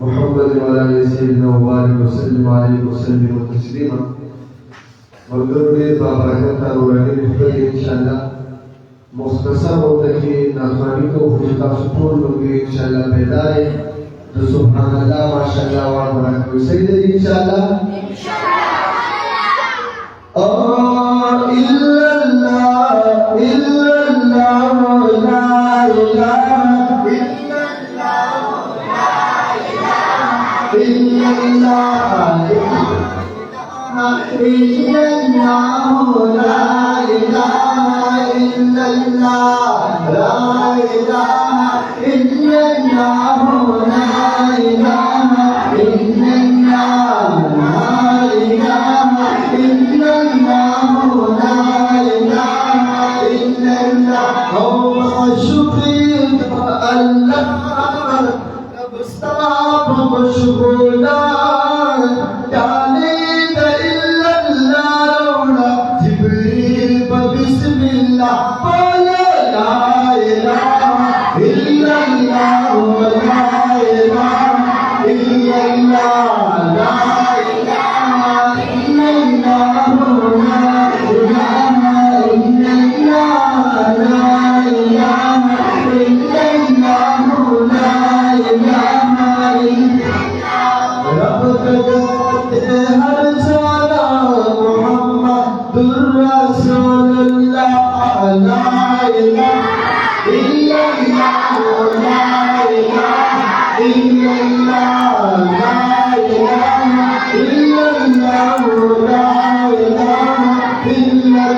محمد وعلى آله سيدنا وبارك وسلم عليه وسلم تسليما والقرب بابركة ورحمة الله إن شاء الله مختصر وتكي نخاني کو خجتا سطول لنگی إن شاء الله پیدائے تو سبحان الله ما شاء الله وعبرك وسيدة إن شاء الله إلا الله إلا الله لا إله إلا الله إلا الله لا إله إلا الله لا إله إلا الله لا إله إلا الله لا إله إلا الله لا إله إلا الله هو شكرك الله مشغولا تعليد إلا الله جبريل بسم الله قال لا إله إلا الله لا إله إلا الله لا إله إلا الله لا إله إلا الله لا إله إلا الله لا إله رب هر سالا محمد رسول الله لا إله إلا الله لا إله إلا الله لا إله إلا الله لا إله إلا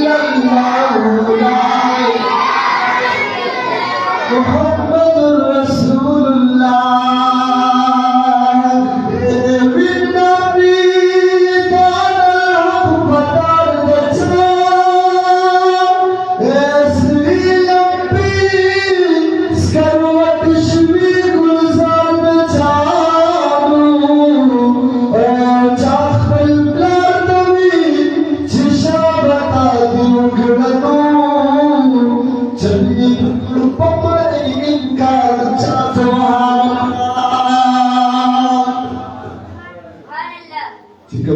الله محمد رسول الله بالنبي تعالى بدر دچا اسری لمبی سکروت شوی گلزار بچانو چاخ بلبلار دوی چشا بتا دیو گڑنو چلی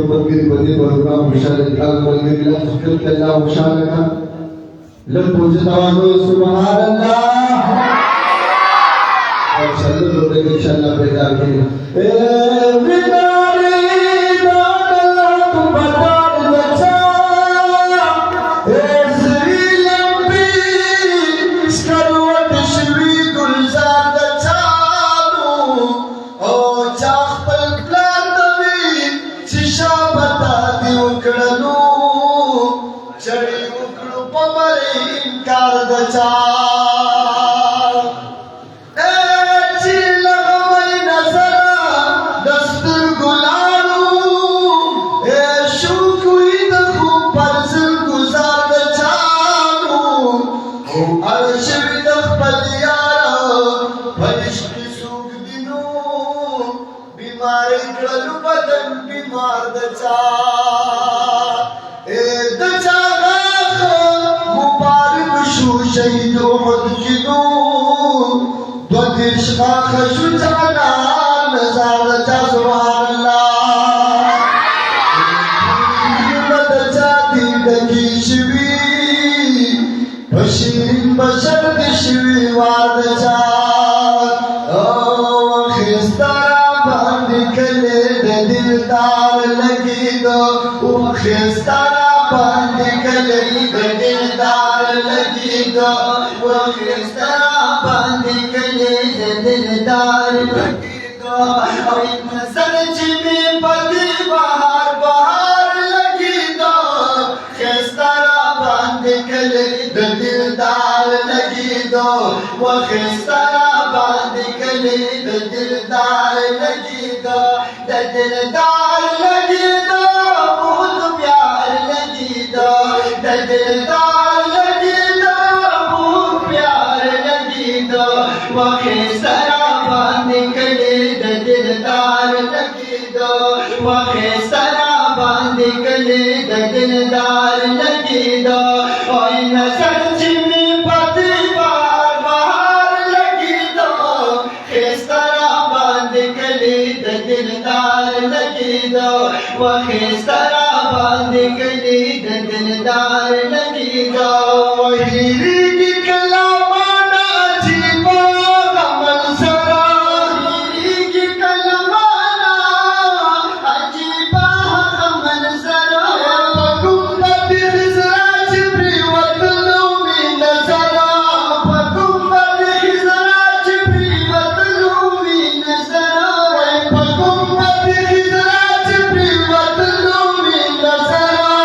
ملګری باندې پروګرام خوشاله کال ملګری لا شکر الله خوشاله کا لږ پوجا توانو سبحان الله او چلو دې ان شاء الله پیدا کړي شهید احد کی نور دو دیش خاک شجاعنا نظارتا سبحان اللہ لګیدو وخسترا باندې کلی د دلدار لګیدو وخسترا باندې کلی د دلدار لګیدو او نظر چې می پدې بهار بهار لګیدو خسترا باندې کلی د دلدار لګیدو وخسترا باندې کلی د دلدار لګیدو د دلدار لګیدو بہت پیار لګیدو د دلدار لګیدو بہت پیار لګیدو وخسترا باندې کلی د دلدار لګیدو وخسترا باندې کلی د دلدار لګیدو او نظر چې می پدې بهار بهار لګیدو خسترا باندې کلی د دلدار لګیدو وخسترا باندې کلی د دلدار لګیدو وهیریږي کله مانا عجیبه غمل سره وهیریږي کله مانا عجیبه غمل سره په ګمبد خزرا چې پرېوتلو مې نظره په ګمبد خزرا چې پرېوتلو مې نظره په ګمبد خزرا چې پرېوتلو مې نظره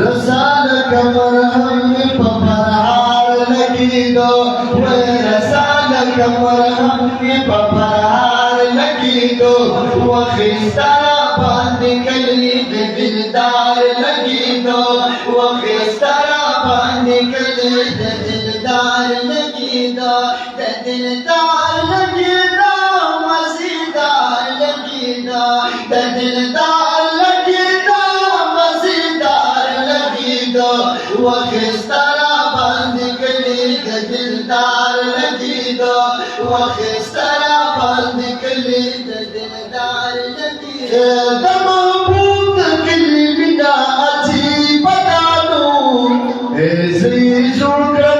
رساله کمر هم مې په فرهار لګیدو رساله کمر هم مې په فرهار لګیدو وخسترا باندې کلی د دلدار لګیدو وخسترا باندې کلی د دلدار لګیدو د دلدار لګیدو مزیدار لګیدو د دلدار لګیدو مزیدار لګیدو وخسترا باندې کلی د دلدار لګیدو وخسترا باندې کلی د دلدار لګیدو د محبوب کلی مینا عجیب دانو ایسی جوړ کړه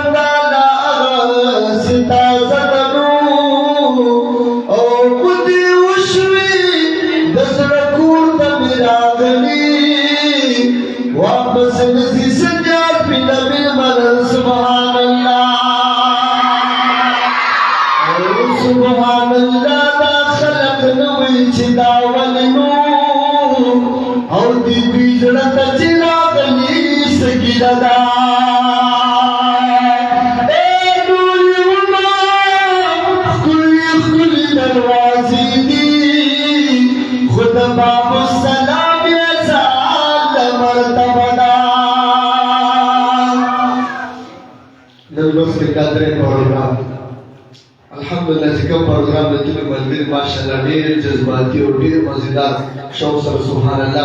ستا زړونو او کدی وشوي د زړه کور ته مې راغلي واپس نسی سجاد پیدا بالمن سبحان الله سبحان الله دا خلق نوی چې دا ولنو او دی بیزړه ته چې راغلي سګیدا دا دروازې دي خود باب السلام یا سعاد مرتبه دا نن لوست قدر پروګرام الحمدلله چې کوم پروګرام د ټول ملګری ماشاءالله ډېر جذباتي او ډېر مزیدار شوق سره سبحان الله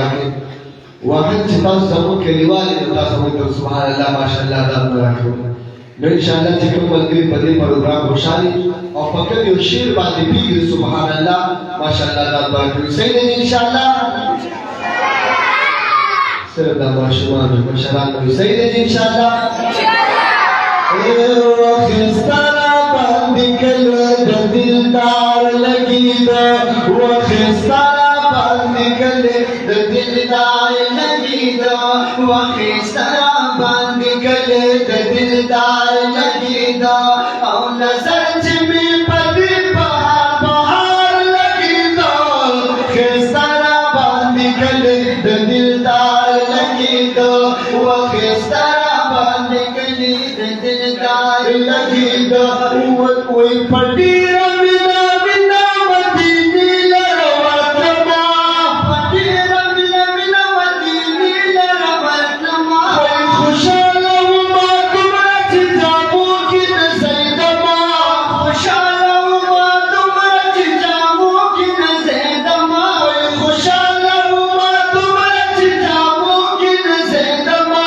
راکړي واحد چې تاسو زموږ کلیوالي تاسو موږ سبحان الله ماشاءالله دا راکړي نو ان شاء الله چې کوم ملګری په دې پروګرام خوشالي او فقط یو شعر باندې پیږي سبحان الله ماشاءالله دا راکړي صحیح دی ان شاء الله سره دا ماشومان مشران نو صحیح دی ان شاء الله وخسترا باندې کله د دلدار لګیدو وخسترا باندې کله د دلدار لګیدو وخسترا باندې کله د دلدار لګیدو او نظر چې می پدې بهار بهار لګیدو خسترا باندې کله د دلدار لګیدو وخسترا باندې کله د دلدار لګیدو وای پډیر مینا مینا مدینه لره ورتما پډیر مینا مینا مدینه لره ورتما وای خوشاله ما تمره چې جامو کې د سیدما خوشاله ما تمره چې جامو کې د سیدما وای خوشاله ما تمره چې جامو کې د سیدما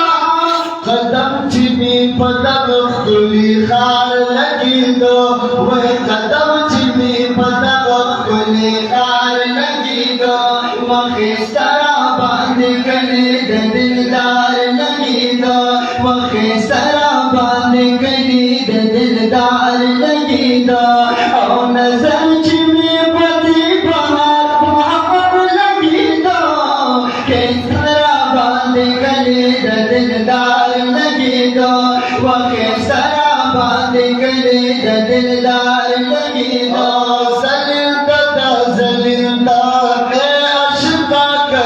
قدم چې می پدغ خلی خار لګیدو وای قدم چې می پدغ خلی خار لګیدو وخسترا باندې کلی د دلدار لګیدو وخسترا باندې کلی د دلدار لګیدو او نظر چې می پدې بهار محبت لګیدو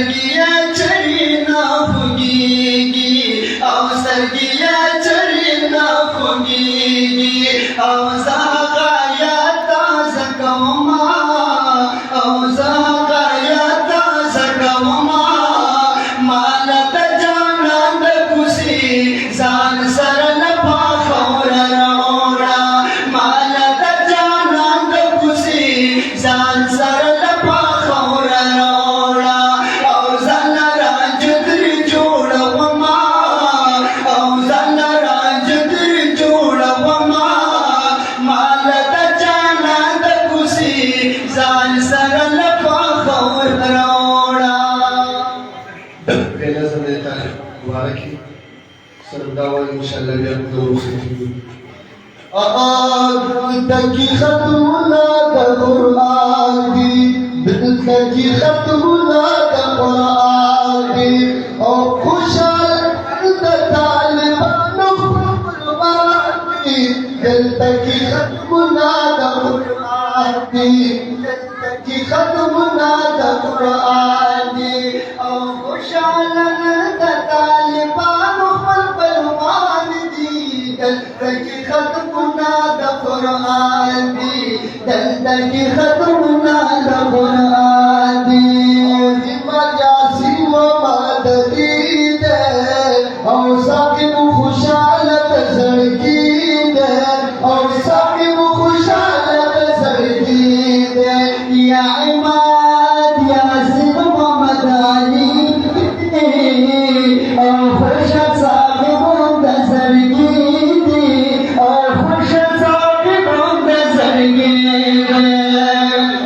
سترګیا چری نه خوږیږي او سترګیا چری نه خوږیږي او زه هغه یاد تازه کومه او زه هغه یاد تازه کومه ماله د جانان د کوڅې ځان سره له پاخوره راوړه ماله د جانان د کوڅې ځان سره له پاخوره راوړه او ځان رانج ترې جوړومه او ځان رانج ترې جوړومه ماله د جانان د کوڅې ځان سره له پاخوره راوړه پہلا سمجھتا ہے مبارک ہی سرداوال انشاءاللہ بھی اپنے دوروں سے دلتکی ختمنا دا قرآن دی دلتکی ختمنا دا قرآن دی او خوشحال دا طالبانو قرآن دی دلتکی ختمنا دا قرآن دی دلتکی ختمنا دا قرآن دی او خوشحال دا طالبانو قرآن دی دلتکی ختمنا دا قرآن دی دلتکی ختمنا دا قرآن دی مجاسی و مددی دے او ساقب خوشحالت زرگی دے او ساقب خوشحالت زرگی دے یا عماد یا سید محمد علی او خوشحال ساقب دا زرگی دی او خوشحال ساقب دا زرگی دے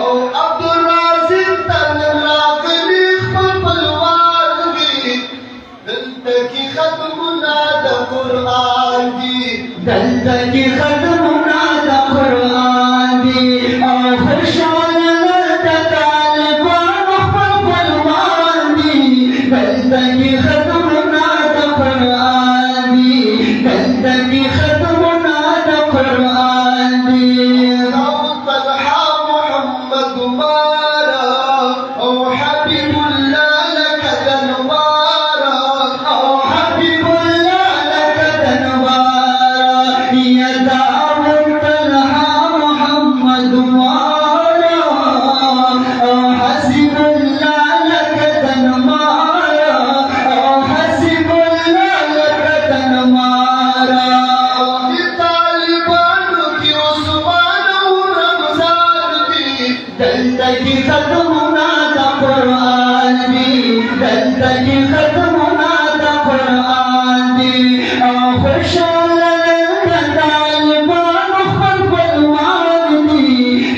او عبدالرازق تن راغلی خپل پلوان دی دلتکی ختمنا دا قرآن دی دلتکی ختمنا دا قرآن دی او خوشحال دا طالبان خپل پلوان دی دلتکی ختمنا دا قرآن دی دلتکی ختمنا دا قرآن دی او طلحہ محمد مارا او حبیب اللہ لک دنوارا او حبیب اللہ لک دنوارا یا دعوت طلحہ محمد مارا او حسب اللہ لک دنوارا او حسب اللہ لک دنوارا طالبانو کی عثمان و رمضان دی دلتکی ختمنا دا قرآن دی دلتکی ختمنا دا قرآن دی او خوشحال دا طالبان خپل پلوان دی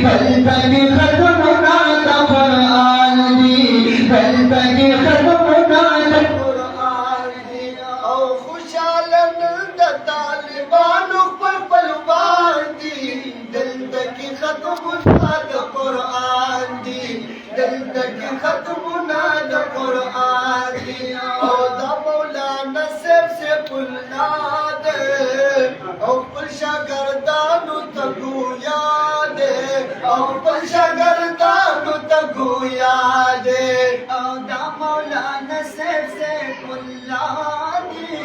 دلتکی ختمنا دا قرآن دی دلتکی ختمنا دا قرآن دی او خوشحال دا طالبان خپل پلوان دی دلتکی ختمنا دا قرآن دی دلتکی ختمنا دا قرآن دی او دا مولانا صاحب سے پلنا دے او پل شاگردانو تگویا دے او پل شاگردانو تگویا دے او دا مولانا صاحب سے پلنا دے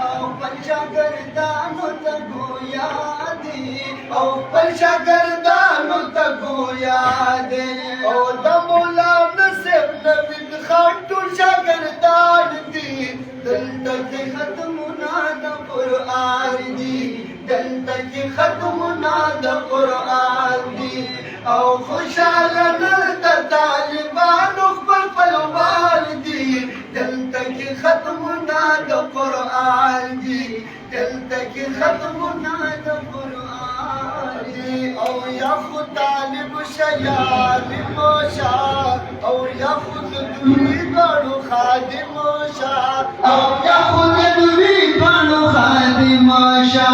او پل شاگردانو تگویا دے او پل شاگردانو تگویا دے او دا مولانا صاحب نوید خان ټول شاگردان دی دلتکی ختمنا دا قرآن دی دلتکی ختمنا دا قرآن دی او خوشحال دا طالبانو خپل پلوان دی دلتکی ختمنا دا قرآن دی دلتکی ختمنا دا قرآن دی او یا خود طالب شیال موشا او یا خود دوی بڑو خادم شا او یا خود دوی بڑو خادم شا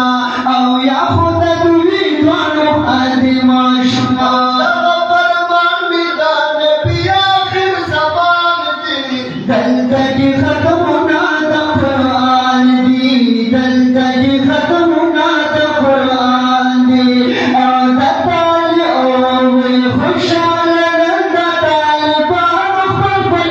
او یا خود دوی بڑو خادم شا فرمان میدان نبی آخر زبان دی دلتکی ختمنا دا قرآن دی دلتکی ختمنا دا قرآن دی او دا طالب او خوشحال دا طالبان خپل